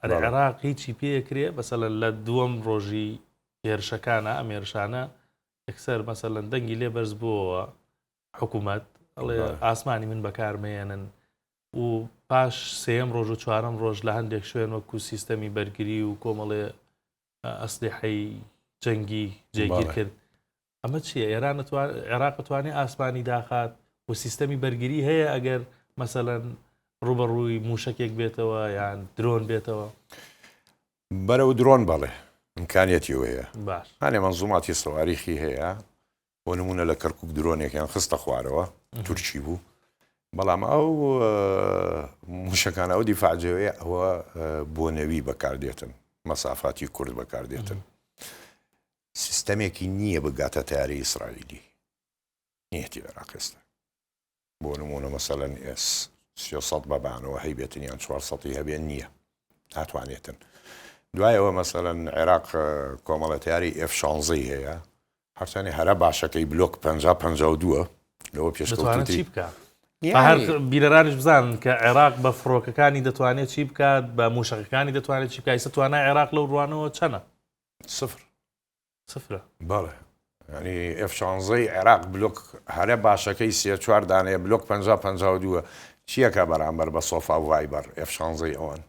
العراق هیچی پێکرێ بەسەلەن لە دووەم ڕۆژی هێرشەکانە ئەمێرشانە ئەکسەر مەسەلەن دەنگی لێ بەرز بووەوە حکوومەت ئەڵێ ئاسمانی من بەکارمێنن و پاش سێم ڕۆژ و چوارەم ڕۆژ لە هەندێک شوێن وەکو سیستەمی بەرگری و کۆمەڵێ ئەسلحەی جەنگی جێگیر کرد. ئەمە چییە؟ ئێران عێراق بتوانێت ئاسمانی داخات و سیستەمی بەرگری هەیە ئەگەر مەسەلەن ڕوبەڕووی موشکێک بێتەوە یان درۆن بێتەوە؟ بەرەو درۆن بەڵێ ئیمکانیەتی هەیە. باش هەنێ مەنزوماتی سەواریخی هەیە بۆ نمونە لە کەرکووک درۆنێکیان خستە خوارەوە تورکی بوو، بەڵام ئەو موشەکانە ئەو دیفاعجەوەیە ئەوە بۆ نەوی بەکاردێتن، مەسافاتی کورد بەکاردێتن. سیستەمێکی نییە بگاتە تیاری ئیسرائیلی نیەتی عێراق ئێستا. بۆ نمونە مەسەلەن S-300 بەبانەوە هەی بێتن یان 400 هەبێن نییە، ناتوانێتن. دوایەوە مەسەلەن عێراق کۆمەڵەتیاری F-16 هەیە، هەرچەندی هەرە باشەکەی بلۆک 50-52 لەوە پێشکەوتوتی چی بکات؟ هەر بیرەرانیش بزانن کە عێراق بە فڕۆکەکانی دەتوانێت چی بکات، بە موشەکەکانی دەتوانێت چی بکات. ئێستا توانای عێراق لەو ڕوانەوە چەنە؟ سفرە. بەڵێ، ینی F-16 عێراق بلۆک هەرە باشەکەی 3-4 دانەیە بلۆک 50-52 چیەکە بەرامبەر بە سۆفا و ڤایبەر F-16 ئەوان